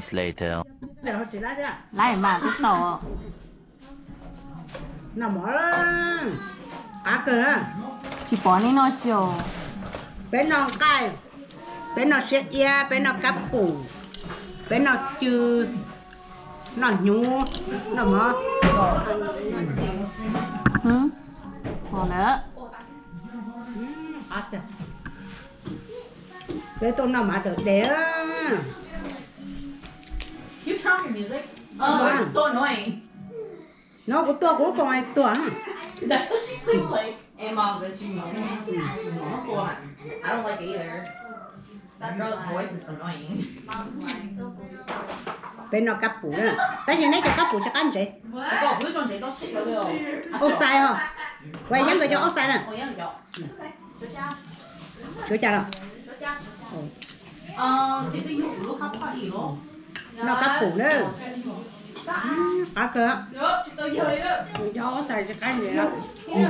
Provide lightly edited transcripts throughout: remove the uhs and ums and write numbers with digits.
moments later. Lại mà cái tổ nó mở cá cơ chỉ bỏ nên nó chiều bên nó cay bên nó sẽ ia bên nó cắp củ bên nó chư nó nhu nó mở bỏ nữa cái tôi nó mà được để You turn your music. Oh, it's so annoying. nó của tôi cũng còn ai tôi Is that what she sings like? Hey mom, that you know. I don't like it either. That girl's voice is annoying. bên nó cắp củ nữa tại vì nãy cho cắp củ cho ăn gì 이거 보여줬는데 너 치료요. ô sai không quay nhắn người cho ô sai nè 어, 얘는 요. chú chào đâu 근데 이거 물로 갚아리로. nó cắp củ nữa cá cơ 요, 직도 이거를. cho ô sai cho ăn gì đó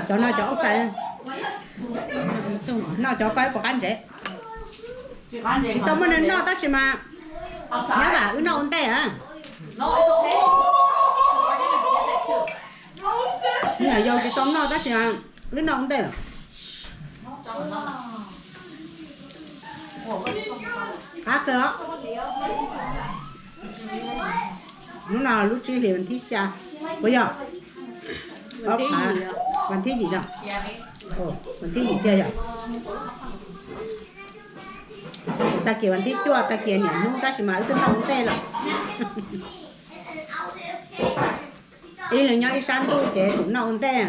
cho nó cho ô sai nó cho cái của ăn gì chỉ tao mới nên nó ta chỉ mà nhớ bà ứ nó ổn tệ à nhà dâu cái tôm nó ta chỉ mà ứ nó ổn tệ à cá cơ đó lúc nào lúc chi thì mình thích xa bây giờ mình thích gì đâu ồ mình thích gì chơi rồi ta kêu mình thích chua ta kêu nhỉ nhưng ta chỉ mà ứ nó ổn tệ rồi ý là nhau ý sáng tu chế chúng nó ổn tệ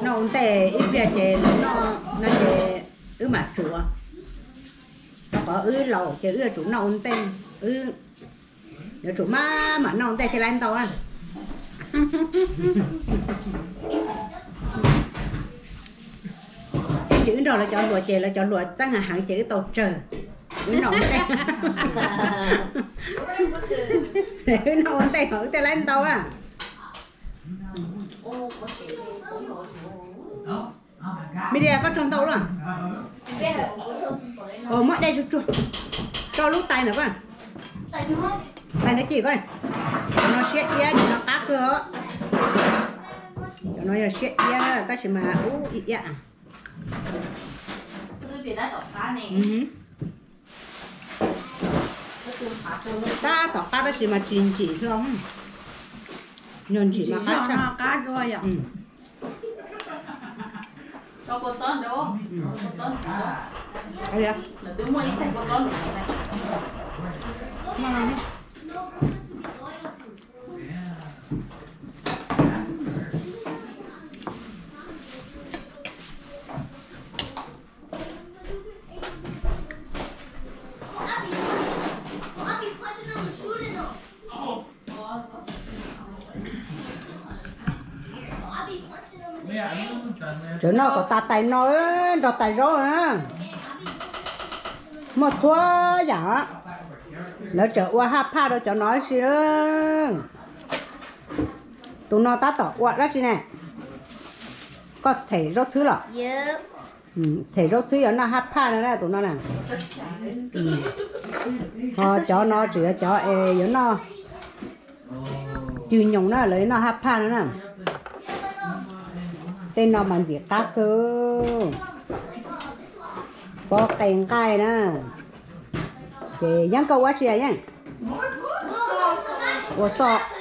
nó ổn tệ ít việc chế nó chế ứ mà chùa nó có ứ lẩu chế ứ chúng nó ổn tệ ứ nếu chủ mà nó ổn tệ thì lên tàu à cái chữ đó là cho lụa chế là cho lụa chẳng hạn hẳn chữ tàu trời ứ nó ổn tệ ứ nó ổn tệ lên tàu à bây giờ có tròn tàu rồi mất đây cho lúc tay nữa coi tay nó chỉ coi này nó sẽ ia cho nó cá cơ cho nó sẽ ia nữa ta chỉ mà ít ia ta tỏ cá ta chỉ mà chín chỉ không nhon chỉ mà cá sao cá rồi à cho cô tón đâu? Cô tón đâu? cái gì Là tôi mua ít thành cô tón được này. chỗ nó có ta tay nó rồi tay rồi á một số giả nó trở qua hấp pha đâu cho nói xí tụi nó ta tỏ qua đó chị nè có thể rốt thứ rồi thể rốt thứ nó hấp pha nữa tụi nó nè cho nó chỉ cho e nó chư nhung nó lấy nó hấp pha nữa nè tên nó bằng gì cá cơ có cành cay nè chị nhắn câu quá chị nhá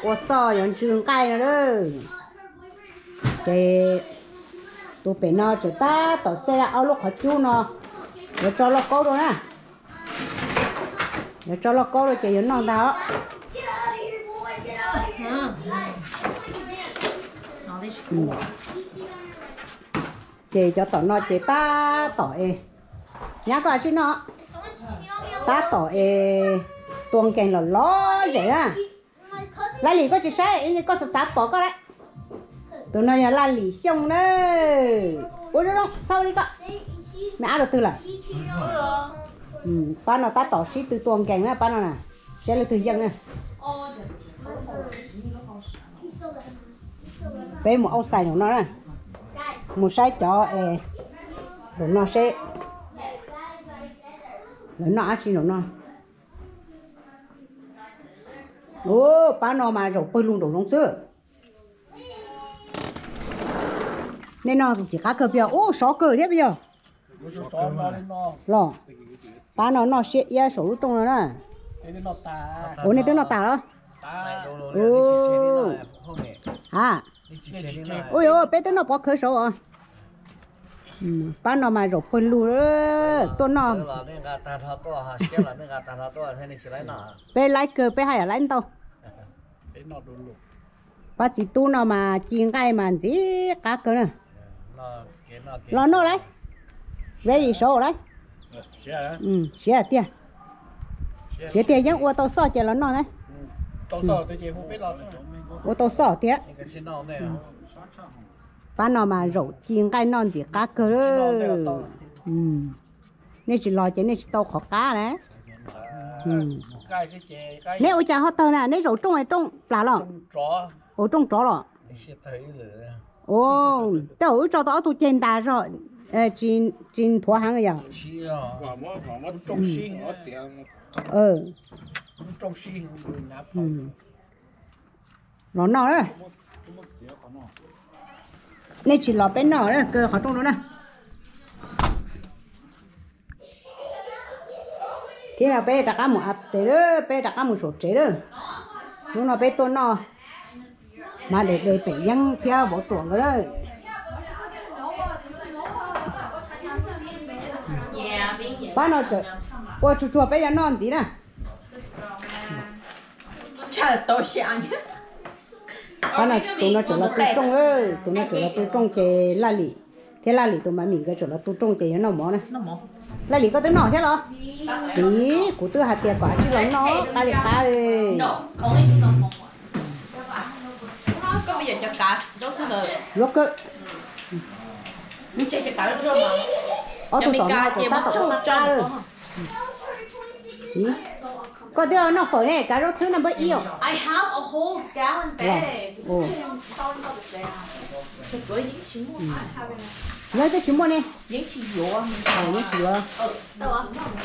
ô so yon trường cay nữa đó chị tụi bé nó chỉ ta tỏ xe là áo lúc họ chú nó rồi cho nó câu rồi nè rồi cho nó câu rồi chị yon nó đó chị cho tỏ nó chị ta tỏ nhá coi chứ nó ta tỏ tuồng kèn là ló vậy à lá lì có chị sai có sạch sạch bỏ có đấy tụi nó là lá lì xong đấy ôi đâu sao đi con mẹ ăn được từ là ba nó ta tỏ xí từ tuồng kèn nè ba nó nè sẽ là từ dân nè bé một áo xài của nó nè một size cho rồi nó sẽ lớn nọ chỉ nó ô ba nó mà rồi bơi luôn đồ rong sữa nên nó chỉ cá cờ bèo ô sáu cờ thế bây giờ lò ba nó sẽ ia số trong nó nè ô này nó tà đó ô à ôi ôi bé nó bỏ khơi số à ba nó mà rồi bơi luôn tôi nó bé lái cờ bé hay là lái tao ba chỉ tu nó mà chiên cái mà gì cá cờ nè lo nó đấy ready số đấy xe tiền xe tiền giống ô tô sò chơi lo nó đấy ô tô sò tiền ba nó mà rổ chiên cái non gì cá cờ đó nên chỉ lo chơi nên chỉ tàu khó cá đấy nếu ở nhà họ tàu nè nếu rổ trong này trong là lo ở trong chó lo ô tàu ở trong đó tụi trên đà rồi trên thua hàng rồi nó đấy nên chỉ lọt bên nọ đấy cơ khó trong đó nè thế là bé đặt cá một áp tế đó bé đặt cá một số chế đó lúc nào bé tôn nó mà để phải dân theo bộ tuồng cái đó ba nó chơi ôi chua bé giờ non gì nè ba nó tụi nó chơi là tụi trong ơi tụi nó chơi là tụi trong cái la lì thế la lì tụi mà mình cái chơi là tụi trong cái nó mỏ này la lì có tới nọ thế đó xí của tôi hạt tiền quả chứ là nó ta liệt cá đi có bây giờ cho cá giống như là lúc cơ chơi cá được chưa mà ở tụi tao của ta tao cá rồi có đứa nó phở này cá rốt thứ nó mới yêu I have a whole gallon bag. nhớ cái chúng mua nè Những chỉ dừa. những chỉ dừa Đâu á?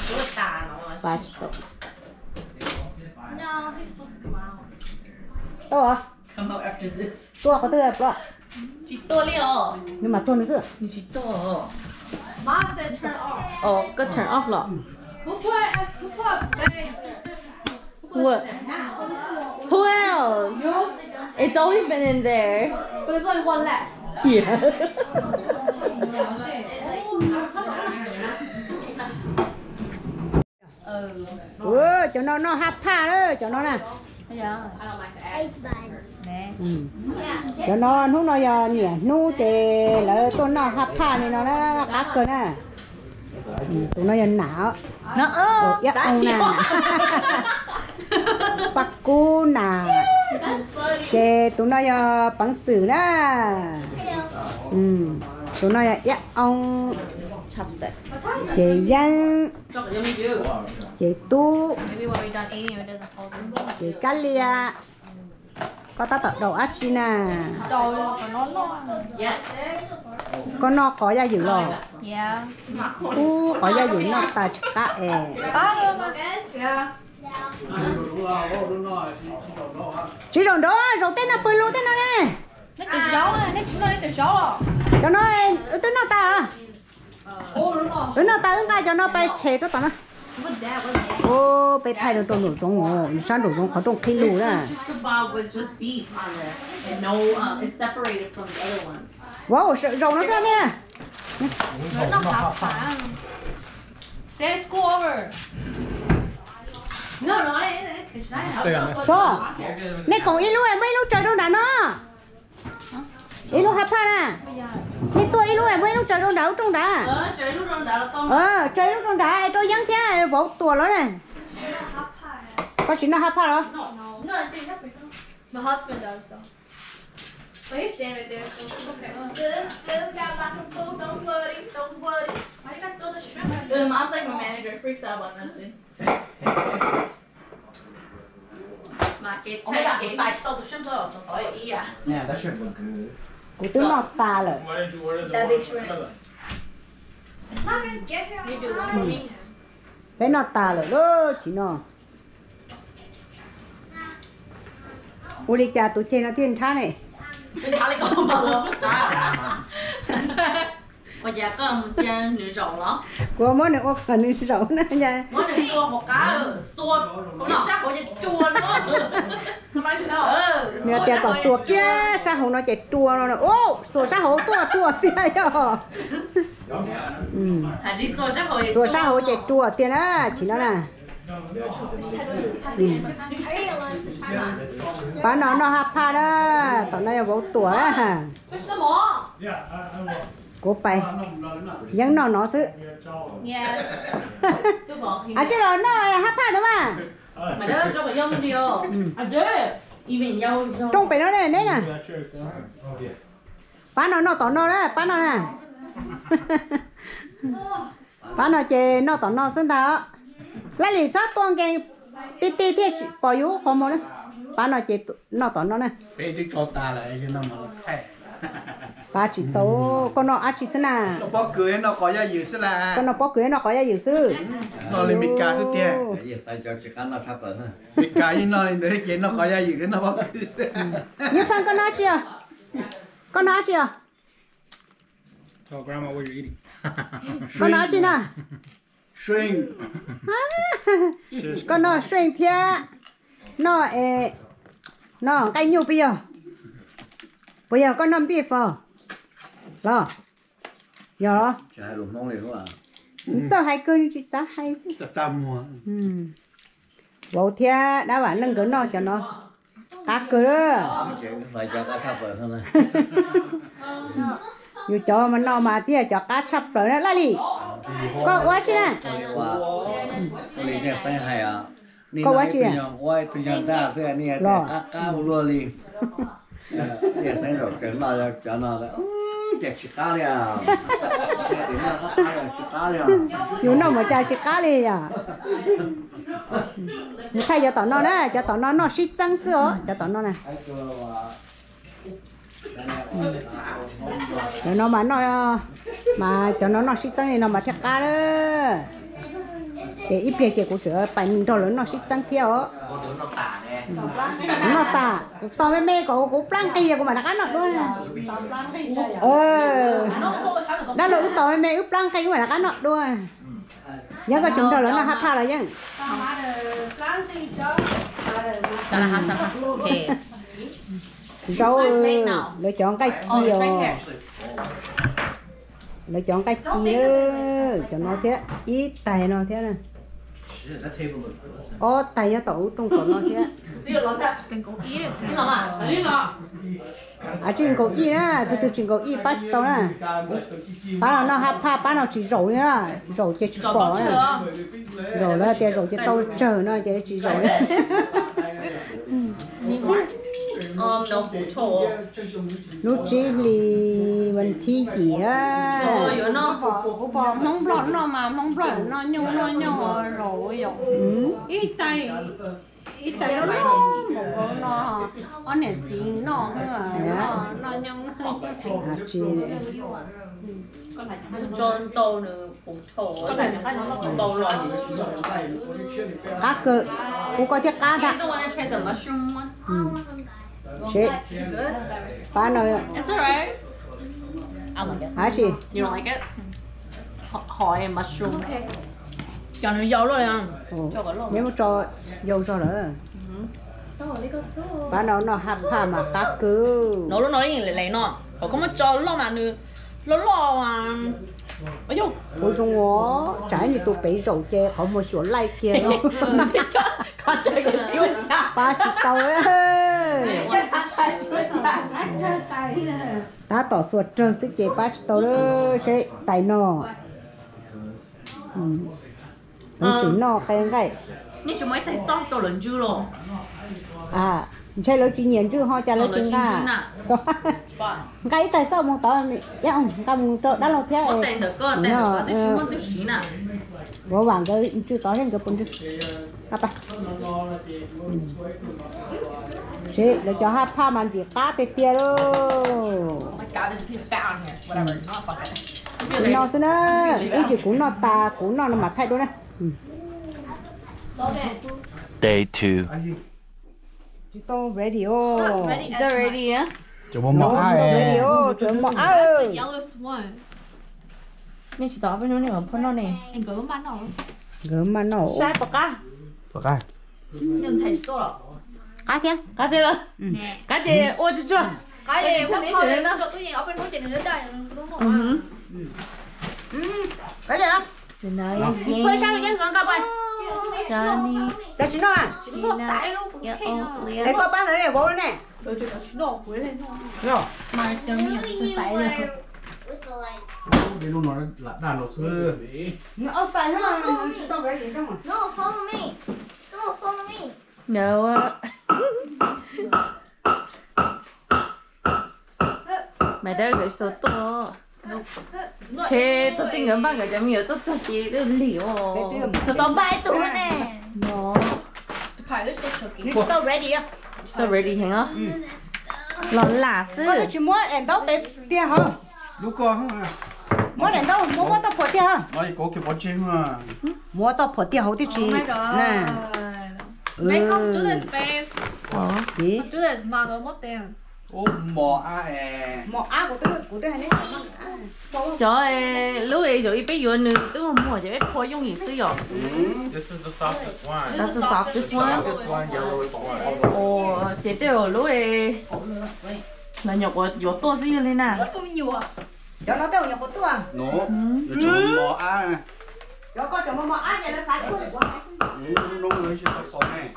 Cái tà nó. ba No, he's supposed to come out. đâu à Come out after this. tua có tươi bro Chỉ to liệu. nhưng mà tua nữa chứ Chỉ to. Mom said turn off. Có turn off rồi. Who put babe? What? Who else? You? It's always been in there. But there's only one left. yeah cho nó hấp tha đó cho nó nè cho nó lúc nó giờ nhỉ nu thì là tôi nó hấp tha này nó cá cơ nè tụi nó giờ não Nó dạ ông nè bạc cu nè cái tụi nó giờ bằng sử đó tụi nó giờ dạ ông chopstick. chị dân chị tu Maybe when we're done eating, it doesn't hold them. chị cá lia có ta tập đầu ác chi nè Đầu còn nó lo. Yes. con nó có gia dự rồi Yeah. có gia dự nó ta chắc cả Yeah. chỉ rồi đó rồi tên nó bơi luôn tên nó nè Nó từ gió này, nó chúng nó đi từ gió rồi. cho nó tên nó ta tên nó ta cho nó bay chế cho tao nó ô bay thay được trong nồi trong rồi sang nồi trong khó trong khi lù đó Just kebab with just beef on it, and no, it's separated from the other ones. wow rồng nó sao nè Nó hấp phá. Say school over. No, no, cho nè còn ít lúc em mấy lúc trời đâu đã nó ít lúc hấp pha nè nè tôi ít lúc em mấy lúc trời đâu đảo trong đã Trời lúc đó là to. trời lúc trong đã tôi dán thế vỗ tua nó nè có chuyện nó hấp pha đó My husband does though. But he's standing right there, so okay. Got lots of food, don't worry, don't worry. Why you guys throw the shrimp? Mom's like my manager, freaks out about nothing. Mà cái tài stole the shrimp though, không phải ý à? nè đã shrimp của tôi nó ta rồi That big shrimp. It's not gonna get here. You do. bé nó ta rồi đó chỉ nó ủa đi cha tụi chơi nó thiên thá này Bên thả lại con bò. Bây giờ có một chân nửa rộng lắm. của món này ô cần đi rau nữa nha Món này chua một cá xua. Cái sắc của nó chua nữa. Không nói gì đâu. nè cha tỏ sủa kia sao hổ nó chạy chua nó ô sủa sao hổ to chua tiền cho Hả chị xua sắc hồi. sủa sao hổ chạy chua tiền á chỉ nó nè bán nó hấp pha đó tao nói vô tuổi đó hả Cái nó mỏ. cố bay vẫn nó xứ Yes. Cái bò thì. à chứ rồi nó hấp pha đúng không Mà đó cho cái dông gì không? À đấy. Y mình nhau. trong phải nó đây đấy nè bán nó tỏ nó đó bán nó nè bán nó chè nó tỏ nó xứng đó lấy lì sát tuôn cái tí tí tí bỏ yếu không mua nữa bán nó chè nó tỏ nó nè cái chứ cho ta lại chứ nó mà thay bà chỉ tố con nó ăn chỉ xí nà nó bó cười nó có giá dự sẽ là con nó bó cưới nó có giá dự sư nó lên mình cá số tiền Cái gì tay cho chị ăn là sắp rồi ha. mình cá như nó lên đấy chỉ nó có giá dự cái nó bó cười như con nó chưa con nó chưa Tell grandma what you're eating. con nó chưa nè shrimp con nó xuyên phía nó cái nhiều bây giờ con năm biết vào lo giờ đó Chị hai lùm nông liền đúng không ạ? sao hai cơn chỉ sao hai xí chặt chặt mùa bộ thia đã bảo nâng cỡ nó cho nó cá cỡ đó Chị phải cho cái sắp rồi thôi này. dù cho mà nó mà tia cho cá sắp rồi đó là gì có quá chứ nè Cái lý này phải hay à. Có quá chị à? Quay từ nhân ra thế này thì cá một luôn liền. Để sáng rồi cái nó cho nó là chẹt chỉ cá liền. Thì nó chỉ cá liền. dù nó mà chơi chỉ cá liền à thay cho tao nó nè cho tao nó xít trắng sữa cho tao nó nè để nó mà cho nó xít trắng thì nó mà chắc cá đó để ít việc của chữa bánh rồi nó xít trắng kia ó nó tả tao với mẹ của plăng kia của mà nó cá nó luôn đó là tao với mẹ ướp plăng kia của mà nó cá nó luôn nhớ có chúng rồi nó hấp tha rồi chứ Cho là hấp sao? Ok. rau lựa chọn cái Oh, gì it's right there. lựa chọn cái gì nữa cho nó thế ít tài nó thế nè ô tài cho tủ trong cổ nó thế Đi rồi ta. Đừng có ý được. Xin lỗi ạ. Đi rồi. à trên cổ y nè từ trên cổ y bắt tao nè bắt nó hấp tha bắt nó chỉ rau nữa rau chỉ Rồi bỏ có nè chưa? rồi là tiền rồi chỉ tao chờ nó chỉ rau nó bổ trổ. nó chỉ là vấn thi gì á Rồi nó bỏ nóng lợn nó mà nóng lợn nó nhung rồi ít tay nó một con nó nó nè chín nó nó nhung à chị cho tàu nữa bổ trổ. Tàu loạn. cá cơ cũng có thiết cá You đó don't want to try the mushroom one? chị bán rồi It's alright. I like it. hả chị You don't like it? Hỏi em mushroom. Cho nó dầu luôn à? Cho cái nếu mà cho dầu cho nữa bán nó hấp tha mà cá cơ nó lúc nói gì lấy nó. Có mà cho lo mà nữa. Lo mà. Ôi dồi. ôi dồi ngó trái như tôi bị rầu chè có một số like kia đó Con chơi cái chiếu nha. ba chục tàu đấy ta tỏ suốt trơn sức chế ba chục tàu đó sẽ tài nọ nó xí nọ cái Nhi chúng mới thấy xong tôi lần chưa rồi. à chơi lối chỉ nhận chứ ho cha lối chính cả cái tại sao một tao ya ông cầm trợ đã lột thế Có tên được cơ, tên được cơ, tên chúng tôi xí nè. vô vàng cái chưa có lên cái bún chứ apa chị để cho hai pha màn gì cá tê tê đó God, there's a piece of fat on here. Whatever, not fuck it. nó xin nữa ý chỉ cũng nó ta cũng nó mà thay đôi nè Day 2. Chị tôi ready ô. Chị ta ready á? Chúng mong mong ai Ready ô, chuẩn mong ai ơi. Yellowest one. Nên chị tỏ với nó này mà phân nó này. Anh gớm bắn nó. Gớm mà nổ. Sai bạc cá. Bác ai? Nhưng thầy store rồi. Cá thế? Cá thế là. Cá thế ô chưa? Cái này Cho không đến thôi chuyện đó. cho tôi nhìn ở bên núi trên này đây đúng không? Cái gì đó? Trên này. Thôi sao nhân còn gặp anh? Johnny. Cho chị nó à? Chính nó tại luôn cũng Dạ, khen ô, à. Liam. Để con bán thử này bố nè. Rồi chị nó quấy lên thôi. Rồi. Mà cho mình phải rồi. Đi luôn nói là đàn đồ xưa. Nó phải nó chị tôi ready xong rồi. No, follow me. No, follow me. No. Mày đây cái số to. Che tôi tính ngắm bằng cái chấm nhiều tôi cho chị tôi liều. Cho tao 7 tuổi nè. No. Phải let's go shopping. Chị tôi ready á. Still ready hả ngó? Lon là sư. Có chị mua đèn tóc bé tia hả? Lúc con hả? Mua đèn tóc, mua tóc phở tia hả? Nói có cái bó chim mà. Mua tóc phở tia hậu thì chị. Oh my god. Nè. Make up to this babe. Gì? Do this mà nó mất tiền. Ô mò a à. Một áo của tôi này. Trời ơi, lúc ấy rồi bây giờ nữa tôi mà mua cho em phơi dùng gì sử dụng. This is the softest one. That's the softest one. Softest one, yellowest one. Ồ, thế tiêu lúc ấy là nhọc của tôi gì lên nè. Cho nó tiêu nhập của tôi à? Nó. Chúng mò a. Cho con chồng một áo này nó sáng luôn. Nó nói chuyện thật con này.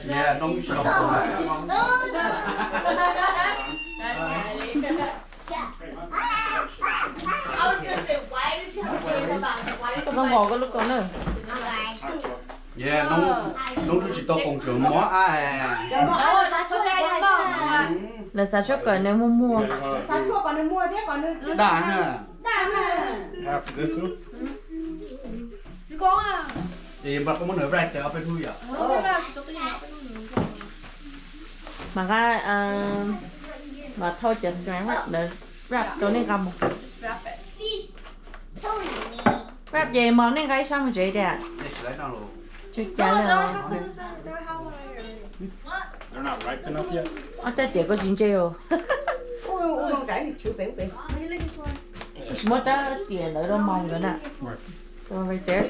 Yeah, nó mới chọc con này. I was gonna say why did she have to play so bad? Why did Tôi she không ngồi cái lúc đó nữa. Yeah, nó chỉ to con trưởng mò a à. Một áo là cho đây này. Là sao cho cởi nếu mua. Sáng chua còn nên mua thế còn nên. Đà ha. Đà ha. After this one? Đi con à? Thì bà có muốn ở đây ở bên thui à? Không ra cho tôi nhìn ở bên núi. Mà cái mà thôi just wrap được wrap cho nên cầm. Wrap it. Wrap gì mà nên cái xong rồi chị đẹp. Để chị lấy nào rồi. Chứ No, chả they're là. not this one. They're how are They're not ripe enough yet? Ở đây chỉ có chuyện treo. Ôi, con trái thì chịu béo béo. Mất đó tiền ở đâu mong nữa nè. Rồi right there.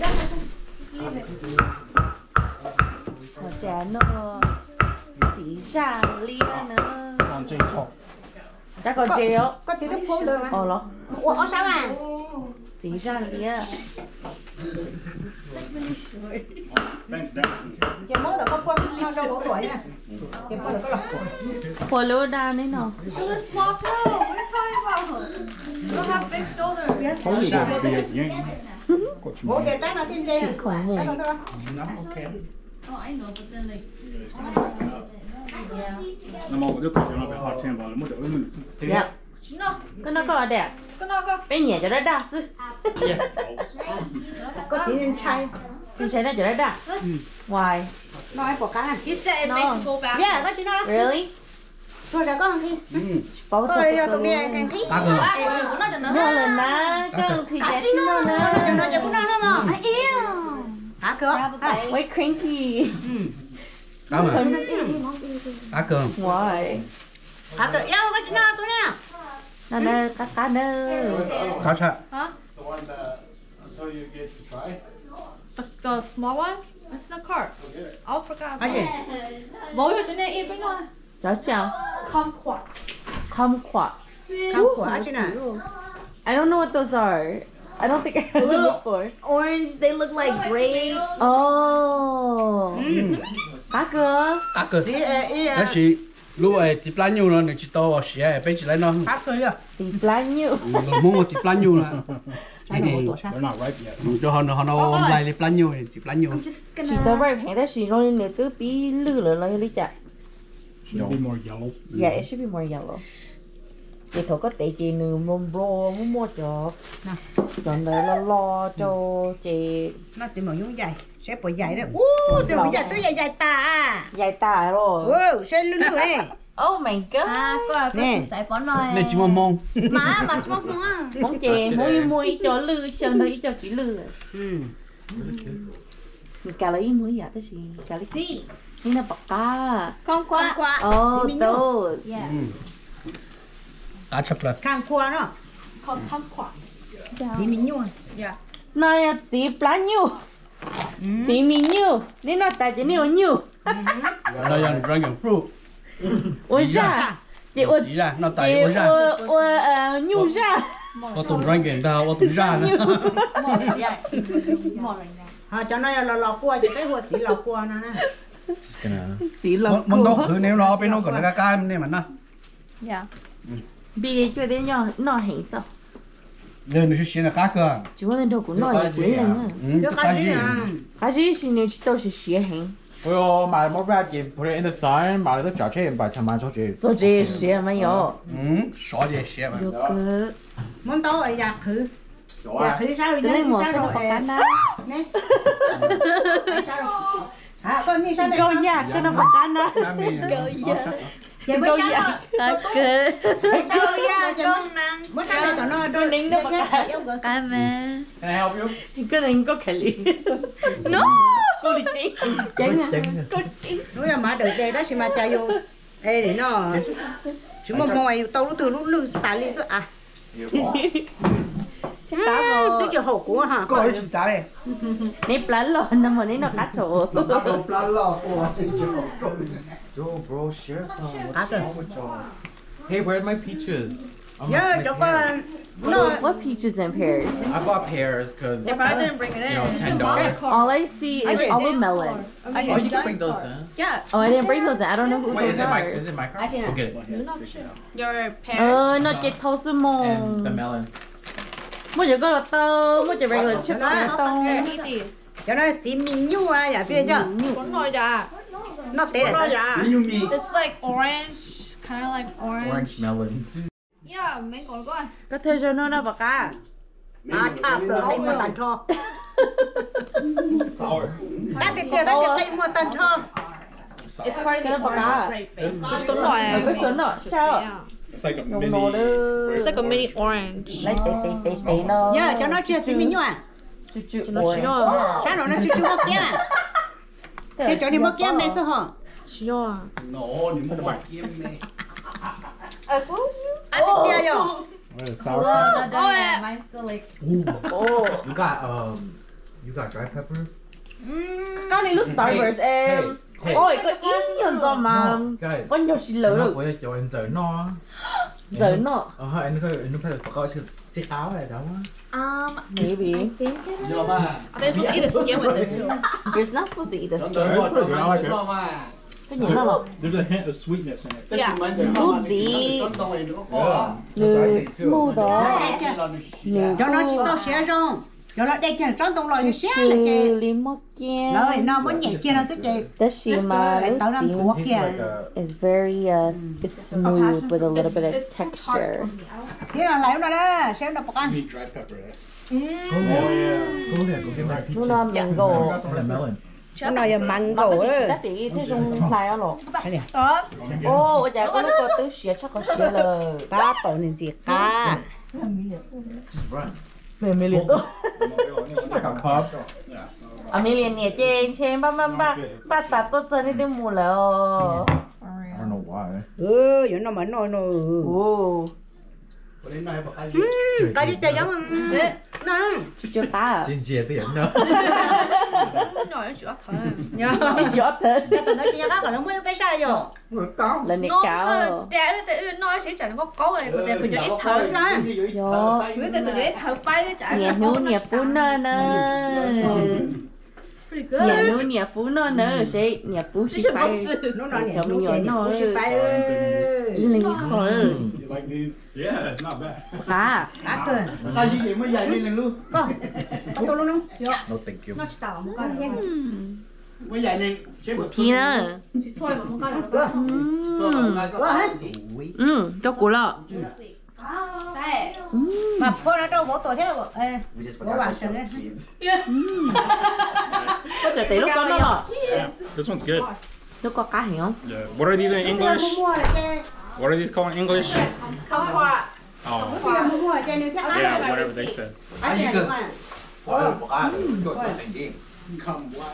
Mà chả nó chỉ ra lia nữa. On Jane Paul. Chắc còn treo. Có thể thức phố được mà. Ồ lắm. Ủa sao à? Chỉ ra lia. Thanks, Dad. Chị mới là có quân nó đâu độ tuổi nè. Chị mới là có lọc tuổi. Hồi lúa đa đấy nó. They're small too. What are you talking about? They don't have big shoulders. Holy should be a yank. Bố chị trái nó trên trên. Chị khủng hoảng. Sao đó? Nó ok. Năm ông có cái nó bị hot thêm vào, nó mới đỡ mình. Dạ. Cái nó có đẹp. Cái nó cơ. Bên nhà cho nó đa sư. Có chỉ nên chai. Trên trái nó cho nó đa. Why? Nó ai bỏ cá này. You said it makes it go back. Yeah, có chỉ nó đó. Really? Thôi ra con thi. Bảo Thôi tụi mình càng thi. Tá rồi. Nó là ná. Con thì đẹp chứ nó nữa. Nó chỉ cũng nó mà. Hả cơ? Why cranky? Cá mà. Cá cường. Why? Hả cơ? Yêu có chỉ nó tụi nào? Nó nè, cá nè. Cá chạ. The one that until you get to try. The small one? It's in the cart. I forgot. Cái gì? Bố cho nên im với nó. Cháu chào. Kumquat. Kumquat. Không của ai chứ nào? I don't know what those are. I don't think I heard them before. Orange, they look like grapes. Oh. Cá cơ. Cá cường. Đi Đó chị lúc ấy chỉ plan nhiều nó chỉ to xé bên chỉ lấy nó. Cá cường à? Xì plan nhiêu. Mua một chỉ plan nhiều là. They're not ripe yet. Cho họ hôm nay plan nhiều chỉ plan nhiều. Chỉ có vậy hẹn đó chỉ nói nếu cứ bí lư là lý chả. Should be more yellow. Yeah, it should be more yellow. Chị thôi có tệ chị nữ mông bro muốn mua cho. Chọn đời lo cho chị. nó chỉ một nhúng dài. Sẽ bỏ dài đấy. Chỉ một dài tôi dài dài ta. Dài tà rồi. Wow, sẽ lưng lưng này. Oh my god. có Nè. sải bón rồi. Nên chỉ mong mong. Mà chứ không á. Mong chè mỗi cho lư xong rồi cho chỉ lư. Cà lấy muối giả tới gì? Cà lấy gì? Ini là bạc ca. Con quá. Oh, those. Yeah. Cá chập lật. khang khoa nó Con không quá. gì mình nhua Này là gì plá nhiêu? Gì mình nhiêu? Nên là tại chỉ nhiêu nhiêu. Nó yang răng fruit. Ôi ra. Chị ôi Chỉ ra nó tại chị ôi ra. ôi nhiêu ra. Nó tụm răng kiện tao, nó tụm ra nữa. cho nó là lò cua chỉ cái hột chỉ lò cua nó nè Chỉ là Mong đâu cứ nếu nó bên nó còn là cái này mà nó. Yeah. Bị cho đến nó hình sao? Nên nó sẽ là cá cơ. Chỉ có lên đầu của nó là quý lần á. Cá gì? Cái gì xin nên chỉ đâu là xế hình. 哎呦，买毛白鸡，put it in the sun，买了个炸鸡，把它买出去。做这些没有。少点些嘛。有个。 muốn tao ở giặc thử sao rồi Cái này một sao cái rồi bọc cá ná. nè à con đi sao đây Câu giặc cái nó bọc cá ná. câu Câu giặc. Câu ya công năng. muốn sao đây tao nó đôi Nín nó bọc cá. Cảm ơn. Can I help you? Cái này có khả lý. No. Cô đi tí. Tránh à. Cô tránh. nói là mà đợi đây đó thì mà chạy vô ê để nó chứ mà mồi tao nó từ lúc lư tải đi rồi à tôi chưa hậu của hả Có cái chả đây. Nếp lá lò nó mà nếp nó cá trộn. Yo, bro, share some. cá cơ Hey, where are my peaches? nhớ cho con nó What peaches and pears? I bought pears because They probably didn't bring it in. You know, $10. All I see is all the melon. Oh, you can bring those in. Yeah. Oh, I didn't bring those in. I don't know who Wait, those is it my are. is it my car? Go get it. Your parents. Nó chết thâu sư And mông. the melon. Mua chỉ có là tao, mua chỉ regular chips là tao. cho nó chỉ mình nhu à giả phía chứ Con nồi dạ. nó té này It's like orange, kind of like orange. Orange melons. Yeah, mấy con coi. Có thể cho nó bạc cá. à chạp rồi đây mua tàn cho Sour. các tiền tiền đó sẽ đây mua tàn cho It's part of Cái the bạc cá. orange. Cái số nồi. Cái số nọ sao? Yeah. It's like a Nó mini. nó đó. It's like a mini orange. Lấy tế nó. nhớ cho nó chưa chỉ mình nhu à Chú chú Nó ôi. chưa. sao nó chưa mua kia à cái chỗ đi mua kia mẹ sao hả Chưa. Nó những cái bạc kia mẹ. anh tiền tiền rồi Sour. Oh yeah. Mine's still like. Oh. You got dry pepper? Con này lúc Starburst em. Ôi, có ít nhân do mà. Guys. Con nhiều xin lỡ rồi. Ôi, cho anh giỡn no. Giỡn nọ. Anh phải có cái áo này đó. Maybe. I think it is. Giờ mà. Are they supposed to eat the skin with it too? You're not supposed to eat this. I like it. Cái gì nó lọc. There's a hint of sweetness in it. Yeah. Nư smooth đó. Nư cho nó chỉ tao xé rồi cho nó đây kia trong tông lòi xé là Chư kì lý mốc kia. nó muốn nhảy kia nó sẽ kì That she mà tao đang thuốc kia is very it's smooth with a little bit of texture. cái nào lấy nó đó xem nó bọc ăn Need dry pepper there. Oh yeah. Go there, go get my peaches. Nó mango. Some of the melon. nó nói là măng Nó cổ có ấy chỉ chỉ thế trong lại rồi. cái này Ô, ở nhà có nó có tứ xía chắc có xía rồi. ta tổ nên gì cả Just run. Amelia. Like a cup. Amelia nè trên ba ta tốt cho nên tiếng mù là. I don't know why. vậy nó mà nói nó Ô, cái gì chơi giống nó chưa ta. Trên chia tiền nữa. Nồi nó chữa thở. nhớ Rõ thế. cái tụi nó chỉ khác còn nó mới phải sai rồi Là nè Nó cáo. trẻ thì nói sẽ chẳng có có này, của tôi ít thở ra. Yo. Với tôi ít thở bay nó chả. Nhà nu nhà phú nơ nơ. Pretty good. Nhà nu nhà phú nơ nơ sẽ nhà phú This sẽ is phải. box. nó nói Cho mình nhỏ nó. phải Linh khỏi. You like these? Yeah, it's not bad. À. cá cơ Tao chỉ mới dạy lên luôn. có tôi luôn không No, thank you. Nó chỉ tao một cái nữa. Mới dạy nên. Thì nữa. Chỉ thôi một cái nữa. Cho cú lọ. Đây. mà cô nó đâu bố tổ thế bố bà sừng đấy Có trở tới lúc có nó lọ. This one's good. Nó có cá hiểu không? Yeah. What are these in English? What are these called in English? Không qua. Oh. Yeah, whatever they said.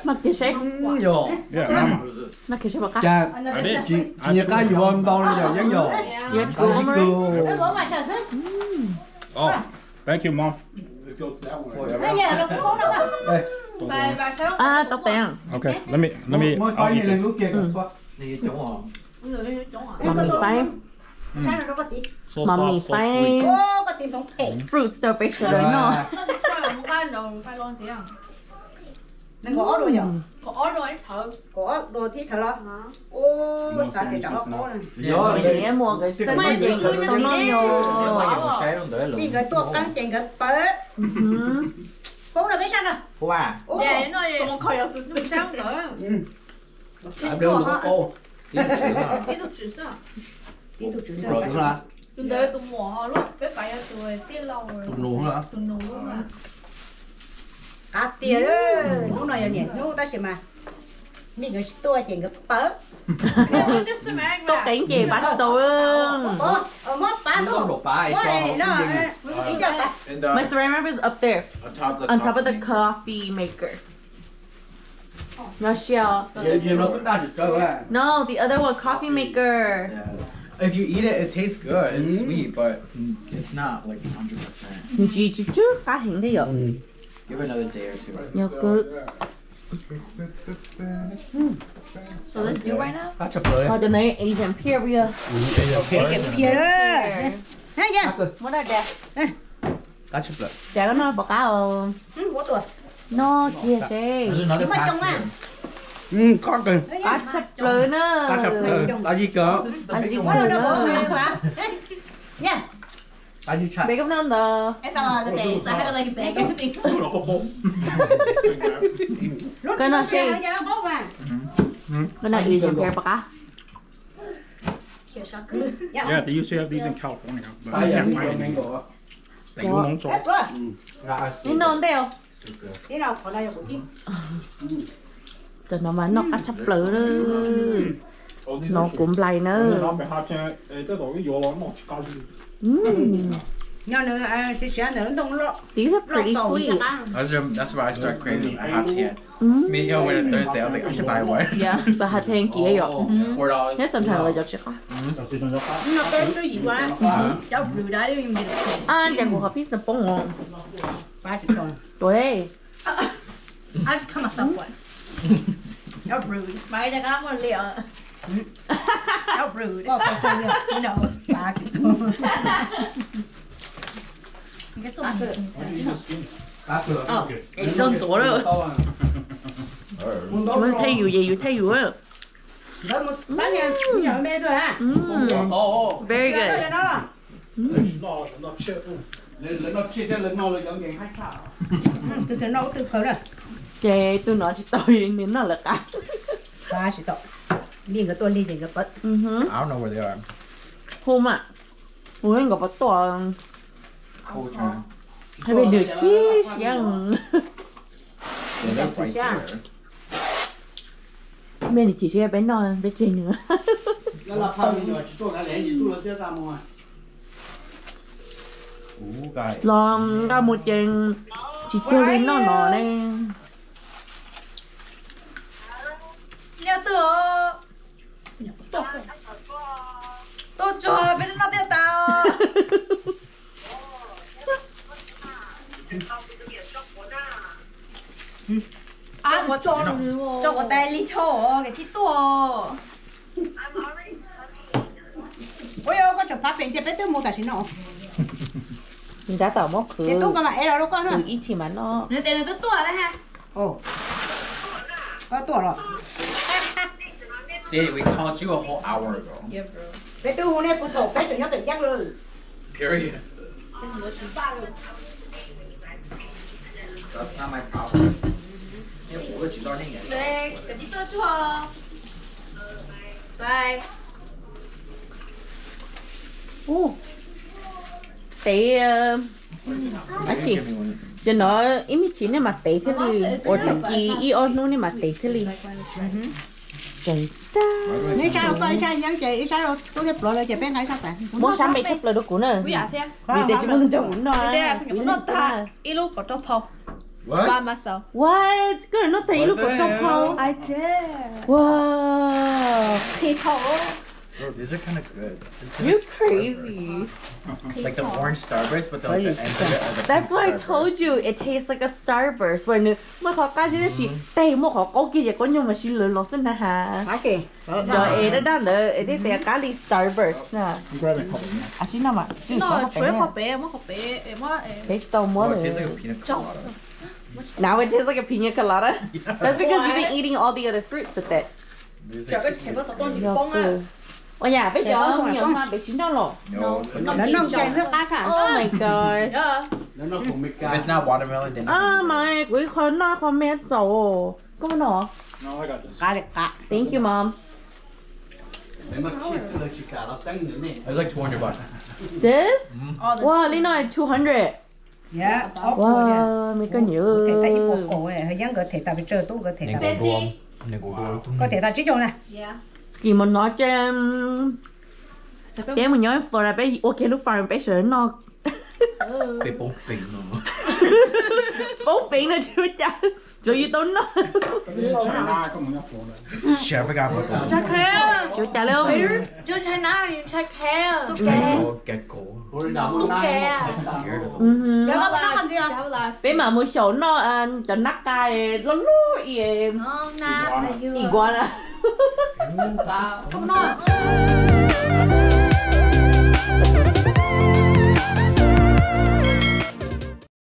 Mà kia sẽ Vô. Yeah, mama. nó kia sẽ bạc cá. Cha, I did. chị cá gì không đâu giờ dán vô. Dạ, Cá gì cừu. Oh, thank you, mom. Bà sao nó À, tóc tiền. Okay, let me. Mới I'll phải eat này là this. nước kia kìa. Đi chỗ họ. Mà mình phải So mà soft, mình so phải sweet. fruits đều phải sửa đấy nó. một cái đồ phải lon gì à? có rồi nhở Có rồi thử. có đồ tí thở lo ô sao thì cháu có này Gió Mình đi mua cái sân cái tiền của tôi nó nhiều. Sáng luôn tới đi cái tua căng tiền cái bớt bố là biết sao nào Cô à. Dạ, nó gì? Con khơi ở sân sáng nữa. Em đưa được cô. Đi được chữ sao? đi tụi chú Rồi đúng là. Chúng tôi tụi mùa họ luôn, bé phải ở tuổi tiết lâu rồi. Tụi nụ hả? Tụi nụ luôn mà. à tiền đó lúc này nhỉ lúc ta sẽ mà mình cái tua tiền cái bớt Nó just a man Tốt mà. cái gì bắt tôi. ở mót bán Không thôi đổ bá ai cho Ôi, nó ý cho bà And My ceramic is up there on top of the on top of the coffee maker. No shell. Vậy nó cứ đa được cơ à. No, the other one, coffee maker. If you eat it, it tastes good. It's sweet, but it's not like 100%. Chị chứ phát hiện thế rồi. Give it another day or two. Nhớ cứ. So let's do right now. Cá chập rồi. Oh, the name Asian period. kia đó thấy chưa What are that? Cá chập rồi. Chả có nói bọc cá không? bố tuổi No, kia sẽ. chúng mà chồng à Có kìa. Cá chập lưới nữa. Cá chập rồi. Cá gì cơ? Cá gì quá đâu đâu có nữa. người quá nha Cá gì chạy. Bé cấp năm đó. I fell out of the bed, so I had to like beg everything. Cái nào sẽ? nhớ bố mà Cái nào Asian period bọc cá? Yeah, they used to have these in California, but Phải I vậy can't mình find mình any. đổ. Tại nó nóng hết chỗ. rồi Gà Đi non đeo. thế nào còn đây là của chị Cho nó mà nó cá chập lưới nữa. Nó cũng lại nữa. nhau nữa sẽ nữa đông lọ These are pretty sweet. That's why I started craving. I have 10. Me and Yo went on Thursday. I was like, I should buy one. Yeah, but hạt sen kia rồi. $4. Nhất sometimes là cho có. Nó cái cái gì quá. Cháu rửa đá đi mình. À, chẳng có biết là bông ngon. 30 đồng Tuổi. I just come myself one. Cháu rửa. Mày đã có một liệu. Cháu rửa. có phải chơi nữa No. 30 đồng Cái số mình. Cá cửa. Ê, đơn tổ rồi. Mới thấy dù gì, dù thấy dù á. đó một bán nha bây giờ mê rồi hả Very good. Lên nó chia ra lên nó là giống như hai thảo. từ từ nấu từ khởi rồi Chê, tôi nói cho tôi nên nó là cá. 30 đồng miếng cái tôi đi thì cái bớt I don't know where they are. Hôm ạ. Ủa, anh có bắt toàn. Cold trying. Hay bị được chứ, xăng. Yeah, they're right there. Bên thì chỉ sẽ bé non, bé trên nữa. Nó là phao nhưng mà chỉ cho cái lẽ gì tôi là chưa ra mà. Cái. Lòng ra một chén chỉ chơi lên nó nọ này. Nhà tựa. Tôi cho bên nó biết tao. À, có cho nữa. Cho có tay đi cho cái thịt tua. ôi ôi có chụp phát hiện cho bé tư mua tài xỉn nọ Mình đã tỏ mốc khử. cái tú cái mà em đâu có nữa Khử ít chỉ mà nó. Nên tên là tôi tua đấy ha. ồ có tuổi rồi Sadie, we called you a whole hour ago. Yeah, bro. bé tư hôm nay phụ thuộc bé chủ nhớ tự giác rồi Period. That's not my problem. Yeah, we'll let you learn it. Đây, cái thịt tua chua. Bye. Tế à chị. Give me one. Cho nó ít chín này mà tế thế li. Ở đằng kia ít ở nó này mà tế thế li. chạy ta. Nếu sao coi sao nhắn chị sao tôi tiếp lại chị bé ngay sao bạn? Mua sắm mấy chấp lời được của nè. Quý à thế. Vì để chúng mình cho uống Vì thôi. thế phải nó ta ít lúc có cho phong. By What? myself. What? Cái này nó thấy lúc của the trong hell? không? I did. Wow. People. Oh, these are kind of good. It tastes You're like Starburst. crazy. Like the orange Starburst, but the, like, the ends of it are the That's pink why I Starburst. told you it tastes like a Starburst. When mà họ cá chứ chị, tay mua họ có kia có nhưng mà xin lỗi nó xin ha. Phải kì. Rồi ấy đó nữa, ấy thì cá ly Starburst nè. I'm grabbing a couple more. À chị nào mà, chị No, có chuối bé khó bé, mất khó bé, em mất Thế tao mua Oh, it rồi. tastes like a peanut colada. Now it tastes like a pina colada. That's because you've been eating all the other fruits with it. These Chờ are cái chén có tao đi phong á. Ôi nhà bây giờ không nhiều mà bị chín đâu rồi. no, it's like Nó nông chai nước cá cả. Oh my gosh. Nó cũng mít if it's not watermelon, then Ah my, quý con nói con mẹ dầu. Có mà nó. No, I got this. Cá được cá. Thank you mom. Để mà chia cho nó chỉ cả nó trắng nữa nè. it was like $200. This? Wow, Lino had 200. Dạ, ốc của nè. Wow, mấy con nhớ. Thể ta ít bộ cổ này, hơi dáng gỡ thể ta bị trơ tú gỡ thể ta. Có thể ta chỉ cho nè. Yeah. Kỳ mà nói cho em. Bé mình nhớ Florida bé ok lúc farm bé sợ nó. They both big, no. Bố biển nó chưa chắc. Rồi như tôi nó. China, come on, Florida. Shit, I forgot about that. Check hair. Chưa trả luôn. Chưa thấy nào thì check hair. Tụi Oh, gecko. Ôi đào Tụi kè. I'm scared of them. Dạ, nó làm gì à? Bé mà mua số nó cho nát cay nó lú em. Ngon na. Iguana. Không nói.